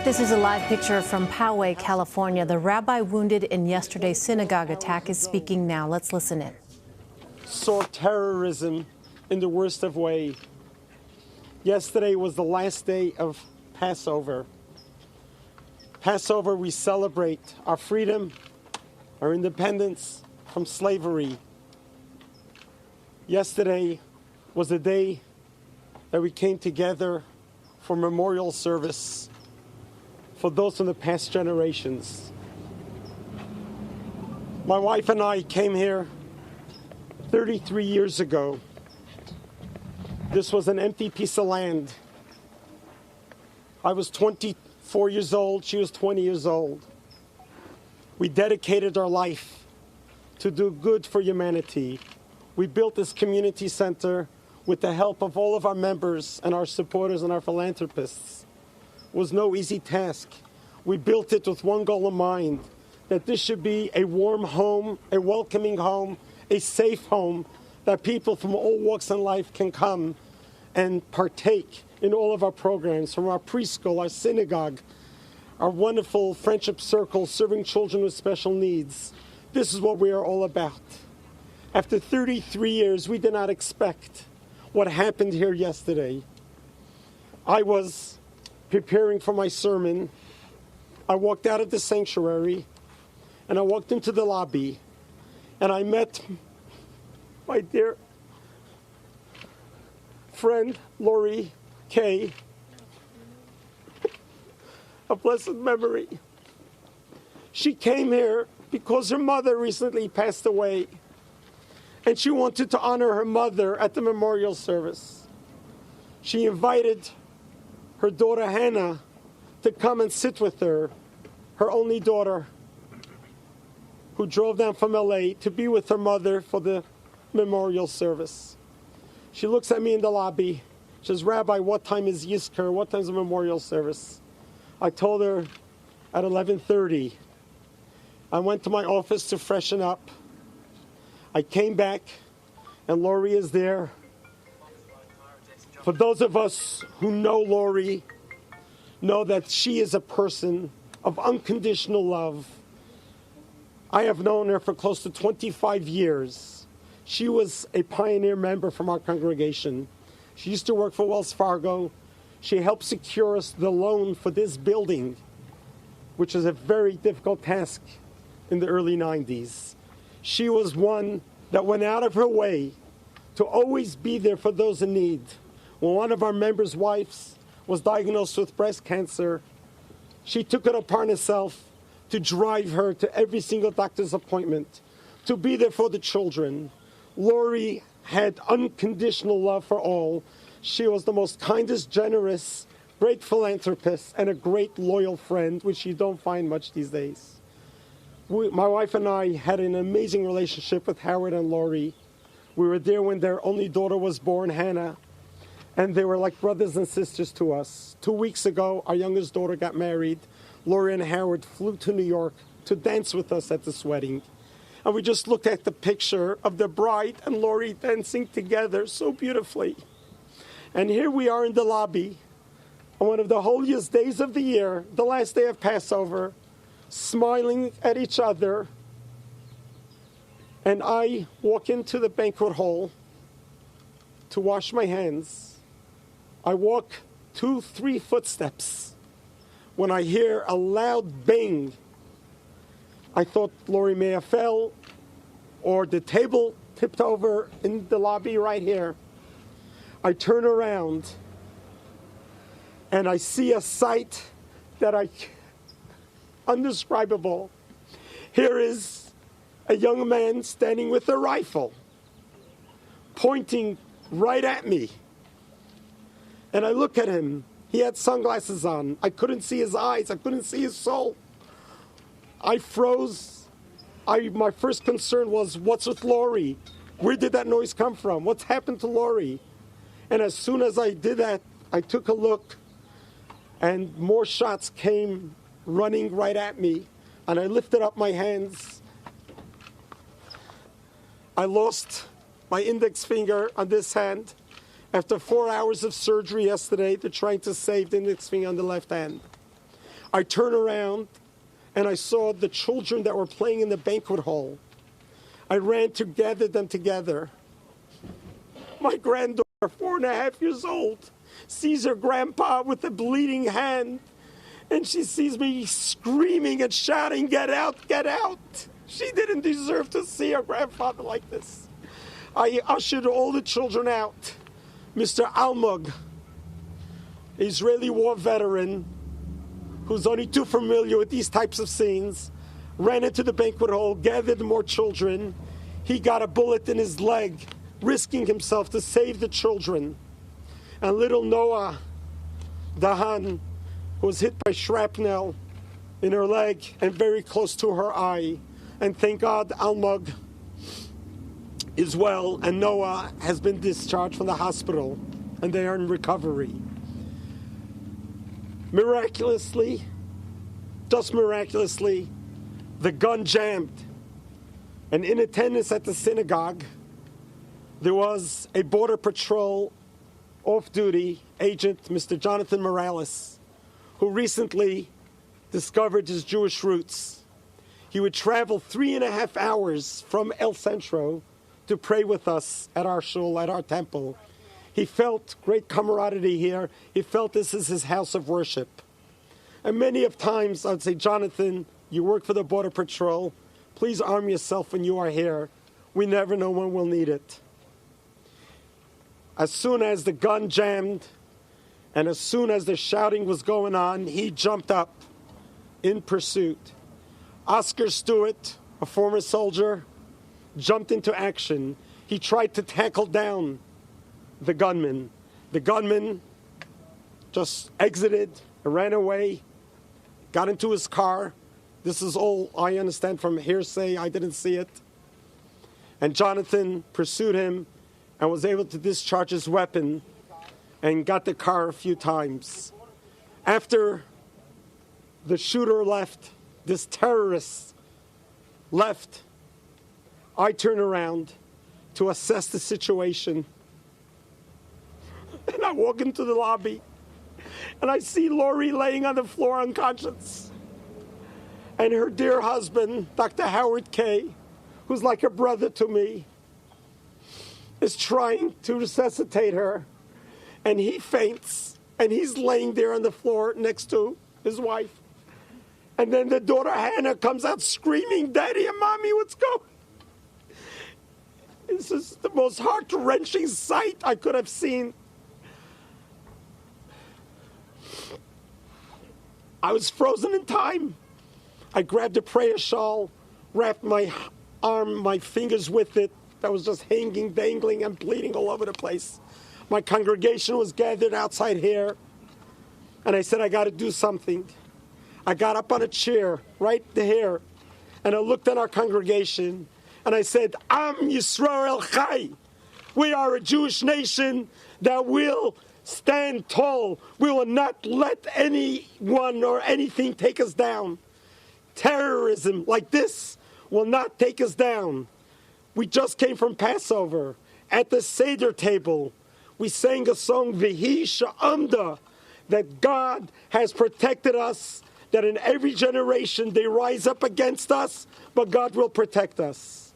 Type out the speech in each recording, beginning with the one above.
This is a live picture from Poway, California. The rabbi wounded in yesterday's synagogue attack is speaking now. Let's listen in. Saw terrorism in the worst of ways. Yesterday was the last day of Passover. Passover, we celebrate our freedom, our independence from slavery. Yesterday was the day that we came together for memorial service for those from the past generations. My wife and I came here 33 years ago. This was an empty piece of land. I was 24 years old, she was 20 years old. We dedicated our life to do good for humanity. We built this community center with the help of all of our members and our supporters and our philanthropists. It was no easy task. We built it with one goal in mind, that this should be a warm home, a welcoming home, a safe home, that people from all walks in life can come and partake in all of our programs, from our preschool, our synagogue, our wonderful friendship circle, serving children with special needs. This is what we are all about. After 33 years, we did not expect what happened here yesterday. I was preparing for my sermon. I walked out of the sanctuary, and I walked into the lobby, and I met my dear friend, Lori Kay, a blessed memory. She came here because her mother recently passed away, and she wanted to honor her mother at the memorial service. She invited her daughter Hannah to come and sit with her only daughter, who drove down from LA to be with her mother for the memorial service. She looks at me in the lobby. She says, "Rabbi, what time is Yizkor? What time is the memorial service?" I told her at 11:30. I went to my office to freshen up. I came back, and Lori is there. For those of us who know Lori, know that she is a person of unconditional love. I have known her for close to 25 years. She was a pioneer member from our congregation. She used to work for Wells Fargo. She helped secure us the loan for this building, which is a very difficult task in the early 90s. She was one that went out of her way to always be there for those in need. When one of our members' wives was diagnosed with breast cancer, she took it upon herself to drive her to every single doctor's appointment, to be there for the children. Lori had unconditional love for all. She was the most kindest, generous, great philanthropist, and a great loyal friend, which you don't find much these days. My wife and I had an amazing relationship with Howard and Lori. We were there when their only daughter was born, Hannah, and they were like brothers and sisters to us. 2 weeks ago, our youngest daughter got married. Lori and Howard flew to New York to dance with us at this wedding. And we just looked at the picture of the bride and Lori dancing together so beautifully. And here we are in the lobby on one of the holiest days of the year, the last day of Passover, smiling at each other. And I walk into the banquet hall to wash my hands. I walk 2-3 footsteps when I hear a loud bang. I thought Lori may have fell, or the table tipped over in the lobby right here. I turn around and I see a sight that undescribable. Here is a young man standing with a rifle, pointing right at me. And I look at him. He had sunglasses on. I couldn't see his eyes. I couldn't see his soul. I froze. My first concern was, what's with Lori? Where did that noise come from? What's happened to Lori? And as soon as I did that, I took a look, and more shots came running right at me. And I lifted up my hands. I lost my index finger on this hand. After 4 hours of surgery yesterday, they're trying to save the index finger on the left hand. I turned around and I saw the children that were playing in the banquet hall. I ran to gather them together. My granddaughter, 4.5 years old, sees her grandpa with a bleeding hand, and she sees me screaming and shouting, "Get out, get out!" She didn't deserve to see her grandfather like this. I ushered all the children out. Mr. Almog, Israeli war veteran, who's only too familiar with these types of scenes, ran into the banquet hall, gathered more children. He got a bullet in his leg, risking himself to save the children. And little Noah Dahan was hit by shrapnel in her leg and very close to her eye. And thank God Almog is well, and Noah has been discharged from the hospital, and they are in recovery. Miraculously, just miraculously, the gun jammed. And in attendance at the synagogue, there was a Border Patrol off-duty agent, Mr. Jonathan Morales, who recently discovered his Jewish roots. He would travel 3.5 hours from El Centro to pray with us at our shul, at our temple. He felt great camaraderie here. He felt this is his house of worship. And many of times I would say, Jonathan, you work for the Border Patrol. Please arm yourself when you are here. We never know when we'll need it. As soon as the gun jammed and as soon as the shouting was going on, he jumped up in pursuit. Oscar Stewart, a former soldier, jumped into action. He tried to tackle down the gunman. The gunman just exited, ran away, got into his car. This is all I understand from hearsay. I didn't see it. And Jonathan pursued him and was able to discharge his weapon and got the car a few times. After the shooter left, this terrorist left, I turned around to assess the situation. And I walk into the lobby, and I see Lori laying on the floor unconscious. And her dear husband, Dr. Howard Kay, who's like a brother to me, is trying to resuscitate her. And he faints, and he's laying there on the floor next to his wife. And then the daughter Hannah comes out screaming, "Daddy and Mommy, what's going on?" This is the most heart-wrenching sight I could have seen. I was frozen in time. I grabbed a prayer shawl, wrapped my arm, my fingers with it, that was just hanging, dangling, and bleeding all over the place. My congregation was gathered outside here, and I said, I got to do something. I got up on a chair right there, and I looked at our congregation, and I said, Am Yisrael Chai. We are a Jewish nation that will stand tall. We will not let anyone or anything take us down. Terrorism like this will not take us down. We just came from Passover. At the Seder table, we sang a song, V'hi Sha'amda, that God has protected us, that in every generation they rise up against us, but God will protect us.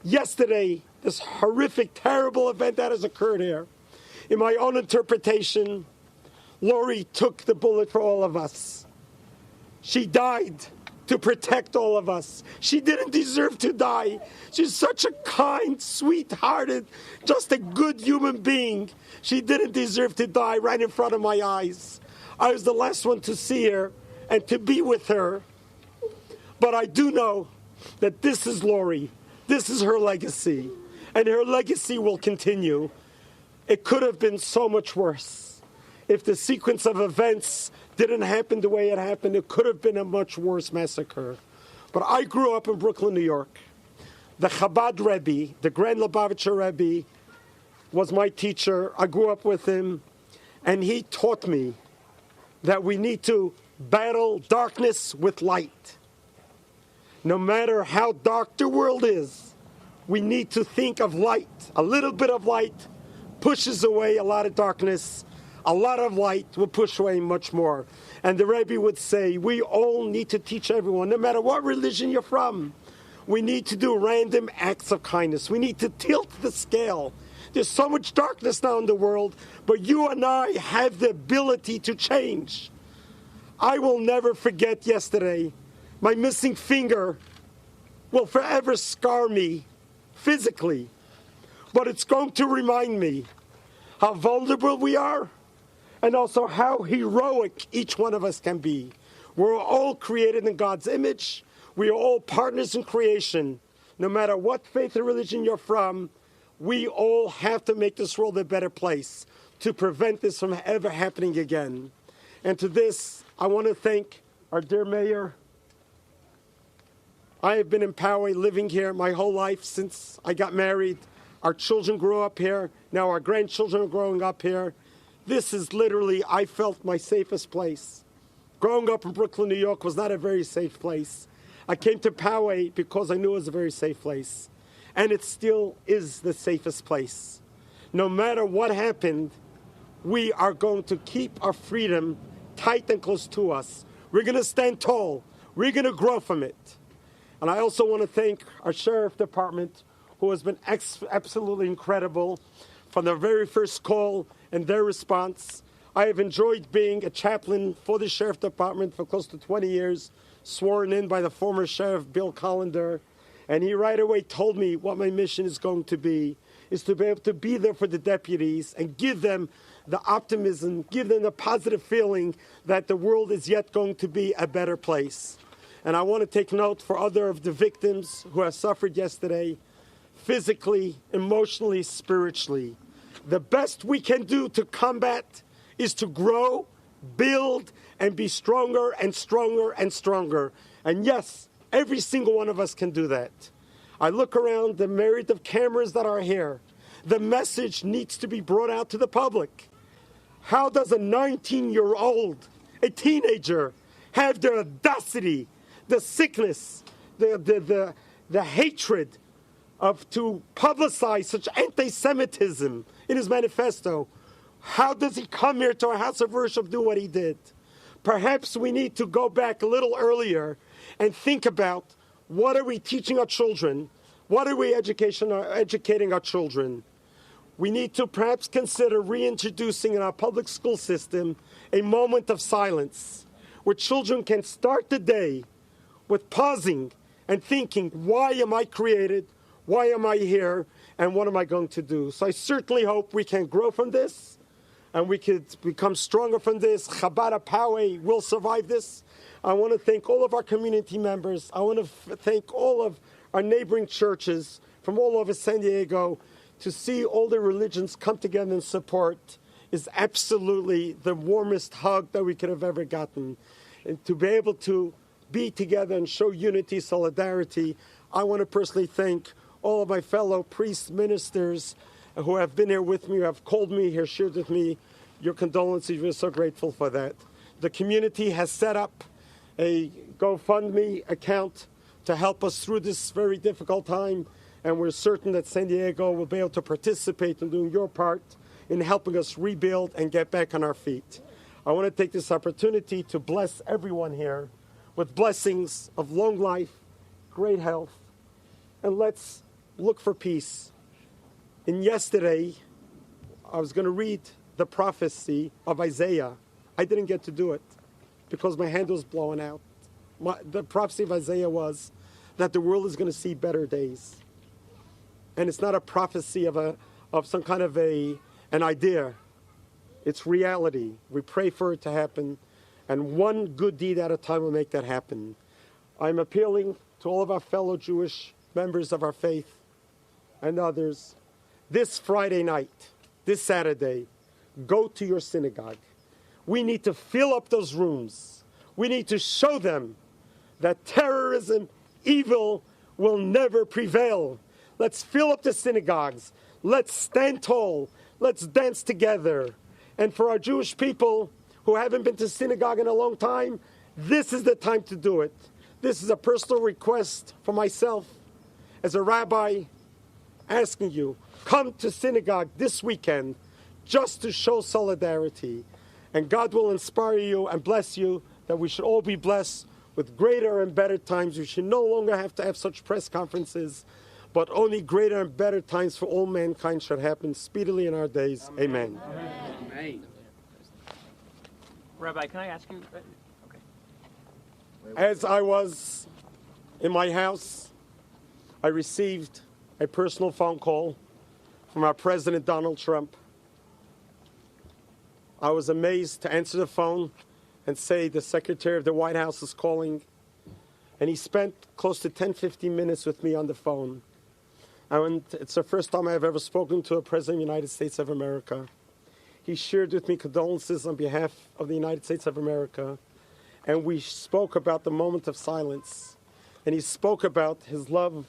Yesterday, this horrific, terrible event that has occurred here, in my own interpretation, Lori took the bullet for all of us. She died to protect all of us. She didn't deserve to die. She's such a kind, sweet-hearted, just a good human being. She didn't deserve to die right in front of my eyes. I was the last one to see her and to be with her. But I do know that this is Lori. This is her legacy. And her legacy will continue. It could have been so much worse. If the sequence of events didn't happen the way it happened, it could have been a much worse massacre. But I grew up in Brooklyn, New York. The Chabad Rebbe, the Grand Lubavitcher Rebbe, was my teacher. I grew up with him, and he taught me that we need to battle darkness with light. No matter how dark the world is, we need to think of light. A little bit of light pushes away a lot of darkness. a lot of light will push away much more. And the Rebbe would say, we all need to teach everyone, no matter what religion you're from, we need to do random acts of kindness. We need to tilt the scale. There's so much darkness now in the world, but you and I have the ability to change. I will never forget yesterday. My missing finger will forever scar me physically, but it's going to remind me how vulnerable we are and also how heroic each one of us can be. We're all created in God's image. We are all partners in creation. No matter what faith or religion you're from, we all have to make this world a better place to prevent this from ever happening again. And to this, I want to thank our dear mayor. I have been in Poway, living here my whole life since I got married. Our children grew up here. Now our grandchildren are growing up here. This is literally, I felt, my safest place. Growing up in Brooklyn, New York was not a very safe place. I came to Poway because I knew it was a very safe place. And it still is the safest place. No matter what happened, we are going to keep our freedom tight and close to us. We're going to stand tall. We're going to grow from it. And I also want to thank our sheriff department, who has been absolutely incredible from the very first call and their response. I have enjoyed being a chaplain for the sheriff department for close to 20 years, sworn in by the former sheriff, Bill Collender. And he right away told me what my mission is going to be, is to be able to be there for the deputies and give them the optimism, give them the positive feeling that the world is yet going to be a better place. And I want to take note for other of the victims who have suffered yesterday, physically, emotionally, spiritually. The best we can do to combat is to grow, build, and be stronger and stronger and stronger. And yes, every single one of us can do that. I look around the myriad of cameras that are here. The message needs to be brought out to the public. How does a 19-year-old, a teenager, have the audacity, the sickness, the hatred to publicize such anti-Semitism in his manifesto? How does he come here to our house of worship, do what he did? Perhaps we need to go back a little earlier and think about, what are we teaching our children? What are we educating our children? We need to perhaps consider reintroducing in our public school system a moment of silence where children can start the day with pausing and thinking, why am I created? Why am I here? And what am I going to do? So I certainly hope we can grow from this and we could become stronger from this. Chabad Poway will survive this. I want to thank all of our community members. I want to thank all of our neighboring churches from all over San Diego. To see all the religions come together and support is absolutely the warmest hug that we could have ever gotten. And to be able to be together and show unity, solidarity, I want to personally thank all of my fellow priests, ministers who have been here with me, who have called me here, shared with me your condolences. We're so grateful for that. The community has set up a GoFundMe account to help us through this very difficult time, and we're certain that San Diego will be able to participate in doing your part in helping us rebuild and get back on our feet. I want to take this opportunity to bless everyone here with blessings of long life, great health, and let's look for peace. And yesterday, I was going to read the prophecy of Isaiah. I didn't get to do it because my hand was blowing out. The prophecy of Isaiah was that the world is going to see better days. And it's not a prophecy of some kind of an idea. It's reality. We pray for it to happen, and one good deed at a time will make that happen. I'm appealing to all of our fellow Jewish members of our faith and others. This Friday night, this Saturday, go to your synagogue. We need to fill up those rooms. We need to show them that terrorism, evil, will never prevail. Let's fill up the synagogues. Let's stand tall. Let's dance together. And for our Jewish people who haven't been to synagogue in a long time, this is the time to do it. This is a personal request for myself as a rabbi, asking you, come to synagogue this weekend. just to show solidarity. And God will inspire you and bless you that we should all be blessed with greater and better times. We should no longer have to have such press conferences, but only greater and better times for all mankind should happen speedily in our days. Amen. Amen. Amen. Rabbi, can I ask you? As I was in my house, I received a personal phone call from our President Donald Trump. I was amazed to answer the phone and say the Secretary of the White House is calling. And he spent close to 10-15 minutes with me on the phone. It's the first time I've ever spoken to a President of the United States of America. He shared with me condolences on behalf of the United States of America. And we spoke about the moment of silence. And he spoke about his love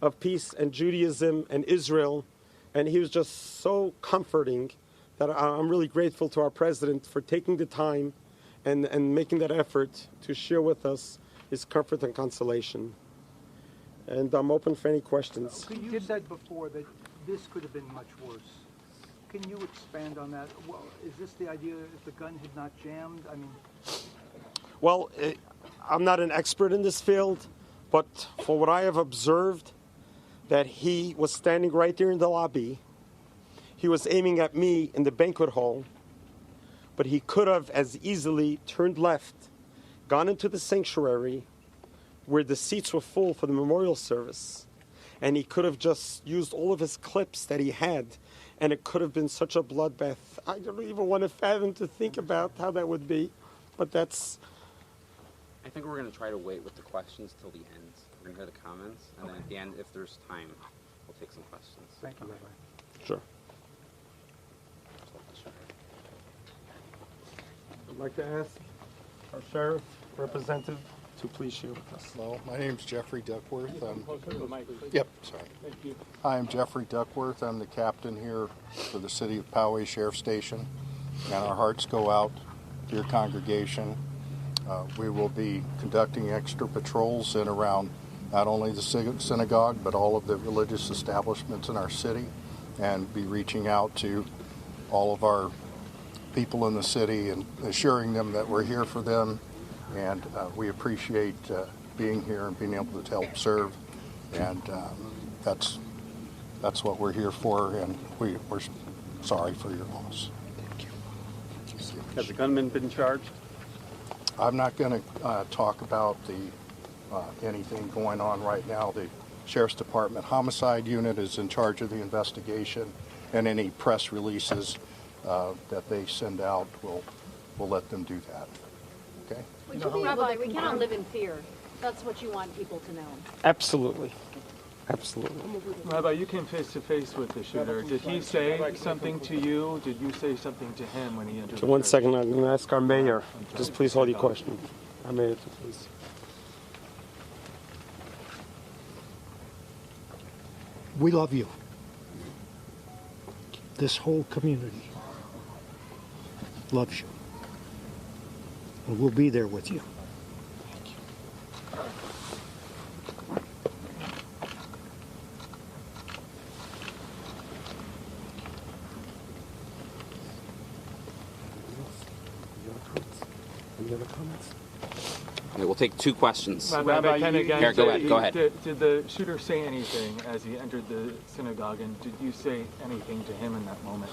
of peace and Judaism and Israel. And he was just so comforting that I'm really grateful to our president for taking the time and making that effort to share with us his comfort and consolation. And I'm open for any questions. You said before that this could have been much worse. Can you expand on that? Well, is this the idea if the gun had not jammed? I mean... Well, I'm not an expert in this field, but for what I have observed, that he was standing right there in the lobby. He was aiming at me in the banquet hall, but he could have as easily turned left, gone into the sanctuary where the seats were full for the memorial service, and he could have just used all of his clips that he had, and it could have been such a bloodbath. I don't even want to fathom to think about how that would be, but that's... I think we're going to try to wait with the questions till the end. We're going to hear the comments, and then at the end, if there's time, we'll take some questions. Thank you, Rabbi. Sure. I'd like to ask our sheriff representative to please share with us. Hello, my name's Jeffrey Duckworth. Yep, sorry. Thank you. Hi, I'm Jeffrey Duckworth. I'm the captain here for the City of Poway Sheriff Station, and our hearts go out to your congregation. We will be conducting extra patrols in around not only the synagogue, but all of the religious establishments in our city, and be reaching out to all of our people in the city and assuring them that we're here for them, and we appreciate being here and being able to help serve, and that's what we're here for, and we're sorry for your loss. Thank you. Has the gunman been charged? I'm not going to talk about anything going on right now. The Sheriff's Department Homicide Unit is in charge of the investigation, and any press releases that they send out, we'll let them do that. Okay? Rabbi, we cannot live in fear. That's what you want people to know. Absolutely. Absolutely. Rabbi, you came face to face with the shooter. Did he say something to you? Did you say something to him when he entered? So 1 second, I'm going to ask our mayor. Just please hold your question. Our mayor, please. We love you. This whole community loves you. And we'll be there with you. Any other comments? Okay, we'll take two questions. Rabbi, Here, go ahead. Did the shooter say anything as he entered the synagogue, and did you say anything to him in that moment?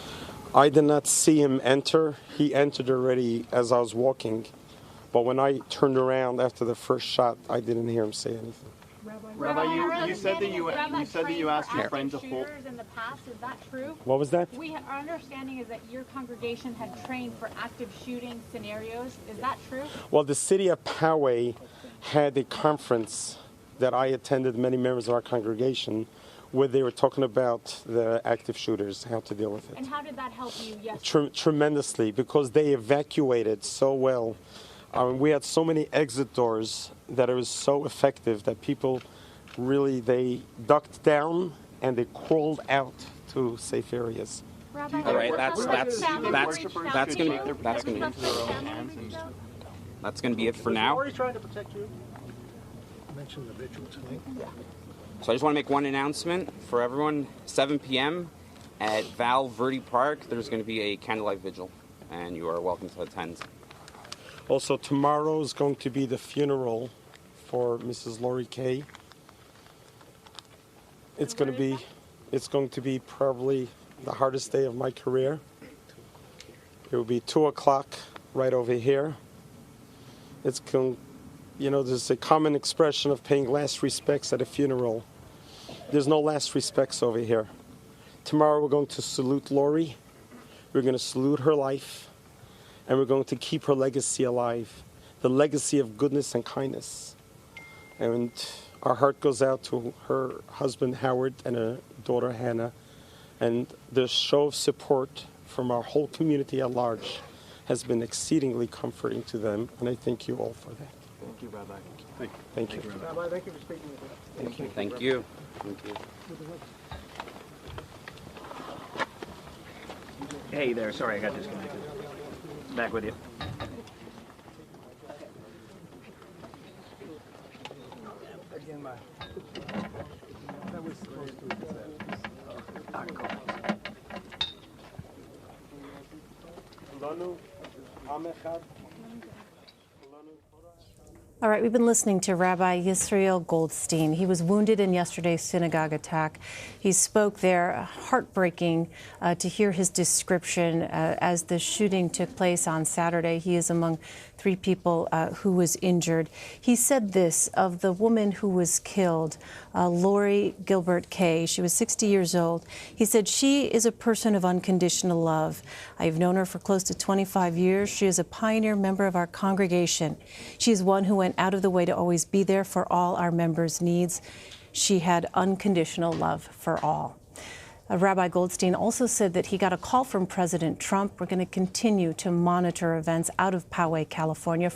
I did not see him enter. He entered already as I was walking. But when I turned around after the first shot, I didn't hear him say anything. Rabbi, you said that you asked your friend to hold. In the past, is that true? What was that? Our understanding is that your congregation had trained for active shooting scenarios. Is that true? Well, the city of Poway had a conference that I attended, many members of our congregation, where they were talking about the active shooters, how to deal with it. And how did that help you yesterday? Tremendously, because they evacuated so well. We had so many exit doors that it was so effective that people really, they ducked down and they crawled out to safe areas. Rabbi, All right, that's gonna be it for now. Already trying to protect you. Mention the vigil tonight. So I just want to make one announcement for everyone. 7 p.m. at Val Verde Park, there's going to be a candlelight vigil, and you are welcome to attend. Also, tomorrow is going to be the funeral for Mrs. Lori Kay. It's going to be probably the hardest day of my career. It will be 2 o'clock right over here. There's a common expression of paying last respects at a funeral. There's no last respects over here. Tomorrow we're going to salute Lori. We're going to salute her life. And we're going to keep her legacy alive. The legacy of goodness and kindness. And our heart goes out to her husband Howard and her daughter Hannah. And the show of support from our whole community at large has been exceedingly comforting to them. And I thank you all for that. Thank you, Rabbi. Thank you. Rabbi, thank you for speaking with us. Thank you. Thank you. Hey there, sorry I got disconnected. Back with you. Again, that was supposed to be All right, we've been listening to Rabbi Yisroel Goldstein. He was wounded in yesterday's synagogue attack. He spoke there, heartbreaking to hear his description as the shooting took place on Saturday. He is among 3 people who was injured. He said this of the woman who was killed, Lori Gilbert Kay. She was 60 years old. He said, "She is a person of unconditional love. I've known her for close to 25 years. She is a pioneer member of our congregation. She is one who went out of the way to always be there for all our members' needs. She had unconditional love for all." Rabbi Goldstein also said that he got a call from President Trump. We're going to continue to monitor events out of Poway, California.